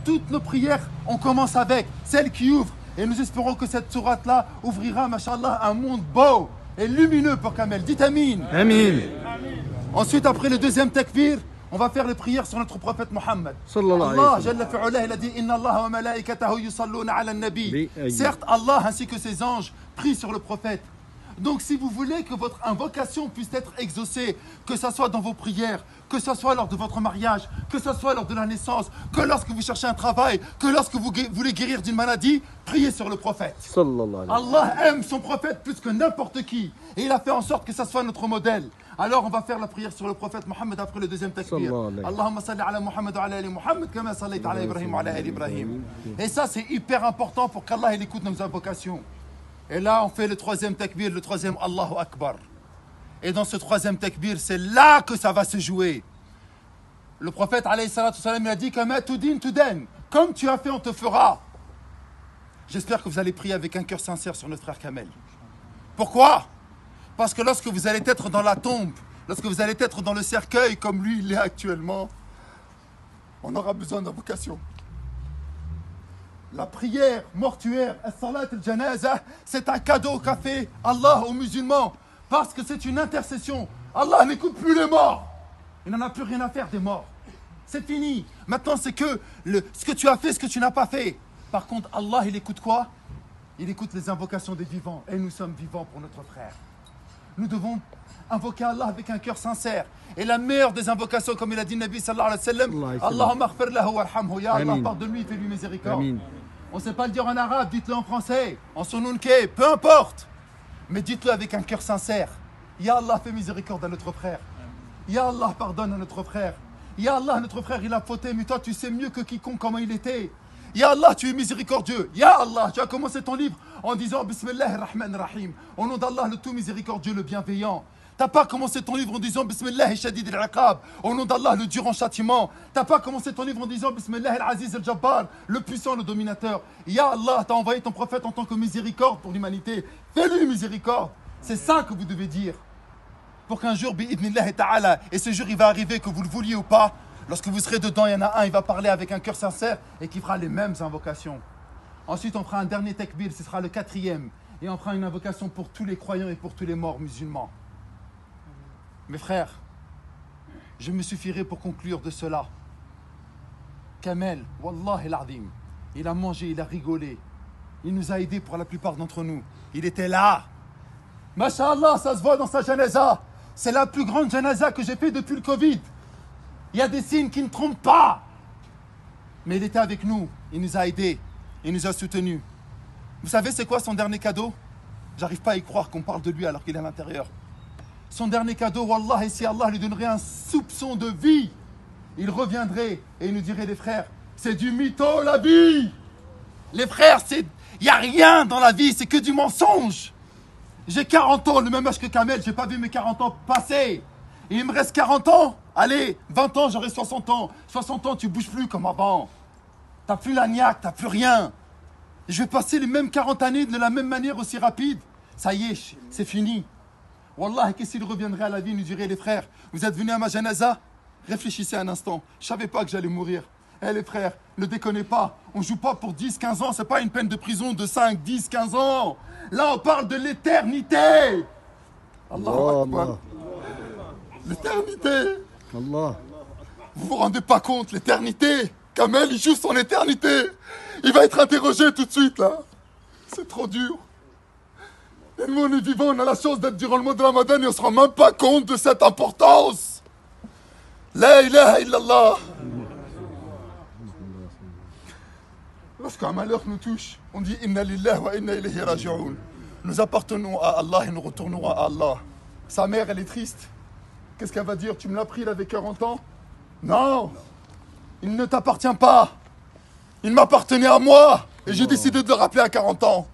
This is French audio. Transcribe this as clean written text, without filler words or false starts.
toutes nos prières, on commence avec celle qui ouvre. Et nous espérons que cette sourate-là ouvrira, machallah, un monde beau et lumineux pour Kamel. Dites Amin. Amin. Ensuite, après le deuxième takbir, on va faire les prières sur notre prophète Mohammed. Allah, Jalla fi'ulah, il a dit Inna Allah wa malaikatahu yusalluna ala nabi. Certes, Allah ainsi que ses anges prient sur le prophète. Donc si vous voulez que votre invocation puisse être exaucée, que ce soit dans vos prières, que ce soit lors de votre mariage, que ce soit lors de la naissance, que lorsque vous cherchez un travail, que lorsque vous voulez guérir d'une maladie, priez sur le prophète. Allah aime son prophète plus que n'importe qui. Et il a fait en sorte que ça soit notre modèle. Alors on va faire la prière sur le prophète Mohammed après le deuxième takbir. Allahumma salli ala Muhammad wa ala ali Muhammad kama sallayta ala Ibrahim wa ala ali Ibrahim. Et ça c'est hyper important pour qu'Allah il écoute nos invocations. Et là, on fait le troisième takbir, le troisième Allahu Akbar. Et dans ce troisième takbir, c'est là que ça va se jouer. Le prophète, alayhi salatu salam, il a dit comme tu as fait, on te fera. J'espère que vous allez prier avec un cœur sincère sur notre frère Kamel. Pourquoi? Parce que lorsque vous allez être dans la tombe, lorsque vous allez être dans le cercueil, comme lui, il est actuellement, on aura besoin d'invocation. La prière mortuaire, as-salat al-janaza, c'est un cadeau qu'a fait Allah aux musulmans. Parce que c'est une intercession. Allah n'écoute plus les morts. Il n'en a plus rien à faire des morts. C'est fini. Maintenant, c'est que ce que tu as fait, ce que tu n'as pas fait. Par contre, Allah, il écoute quoi? Il écoute les invocations des vivants. Et nous sommes vivants pour notre frère. Nous devons invoquer Allah avec un cœur sincère. Et la meilleure des invocations, comme il a dit le Nabi sallallahu alayhi wa sallam, Allahumma aghfir lahu warhamhu. Ya Allah, pardonne-lui, fais-lui miséricorde. Amin. On ne sait pas le dire en arabe, dites-le en français, en sonunke, peu importe. Mais dites-le avec un cœur sincère. Ya Allah, fais miséricorde à notre frère. Ya Allah, pardonne à notre frère. Ya Allah, notre frère, il a fauté, mais toi, tu sais mieux que quiconque comment il était. Ya Allah, tu es miséricordieux. Ya Allah, tu as commencé ton livre en disant Bismillahir Rahmanir Rahim. Au nom d'Allah, le tout miséricordieux, le bienveillant. T'as pas commencé ton livre en disant Bismillah shadid al-iqab, au nom d'Allah, le dur en châtiment. T'as pas commencé ton livre en disant Bismillah al-aziz al-jabbar, le puissant, le dominateur. Ya Allah, t'as envoyé ton prophète en tant que miséricorde pour l'humanité. Fais-lui miséricorde. C'est ça que vous devez dire. Pour qu'un jour, bi'idnillahi ta'ala, et ce jour il va arriver, que vous le vouliez ou pas, lorsque vous serez dedans, il y en a un, il va parler avec un cœur sincère et qui fera les mêmes invocations. Ensuite, on fera un dernier takbir, ce sera le quatrième. Et on fera une invocation pour tous les croyants et pour tous les morts musulmans. Mes frères, je me suffirai pour conclure de cela. Kamel, Wallah el-Azim, il a mangé, il a rigolé. Il nous a aidés pour la plupart d'entre nous. Il était là. Masha'Allah, ça se voit dans sa janaza. C'est la plus grande janaza que j'ai fait depuis le Covid. Il y a des signes qui ne trompent pas. Mais il était avec nous. Il nous a aidés. Il nous a soutenus. Vous savez c'est quoi son dernier cadeau? J'arrive pas à y croire qu'on parle de lui alors qu'il est à l'intérieur. Son dernier cadeau, Wallah, et si Allah lui donnerait un soupçon de vie, il reviendrait et il nous dirait, les frères, c'est du mytho la vie. Les frères, il n'y a rien dans la vie, c'est que du mensonge. J'ai 40 ans, le même âge que Kamel, j'ai pas vu mes 40 ans passer. Et il me reste 40 ans. Allez, 20 ans, j'aurai 60 ans. 60 ans, tu bouges plus comme avant. T'as plus la niaque, t'as plus rien. Je vais passer les mêmes 40 années de la même manière aussi rapide. Ça y est, c'est fini. Wallah, qu'est-ce qu'il reviendrait à la vie, nous dirait les frères, vous êtes venus à ma janaza? Réfléchissez un instant, je savais pas que j'allais mourir. Eh les frères, ne déconnez pas, on joue pas pour 10, 15 ans, c'est pas une peine de prison de 5, 10, 15 ans. Là, on parle de l'éternité. Allah Akbar. L'éternité. Allah. Vous vous rendez pas compte, l'éternité. Kamel, il joue son éternité. Il va être interrogé tout de suite, là. C'est trop dur. Et nous, on est vivants, on a la chance d'être durant le mois de Ramadan et on ne se rend même pas compte de cette importance. La ilaha illallah. Lorsqu'un malheur nous touche, on dit Inna lillahi wa inna ilayhi raji'un. Nous appartenons à Allah et nous retournerons à Allah. Sa mère, elle est triste. Qu'est-ce qu'elle va dire? Tu me l'as pris, il avait 40 ans? Non. Il ne t'appartient pas. Il m'appartenait à moi. Et j'ai décidé de le rappeler à 40 ans.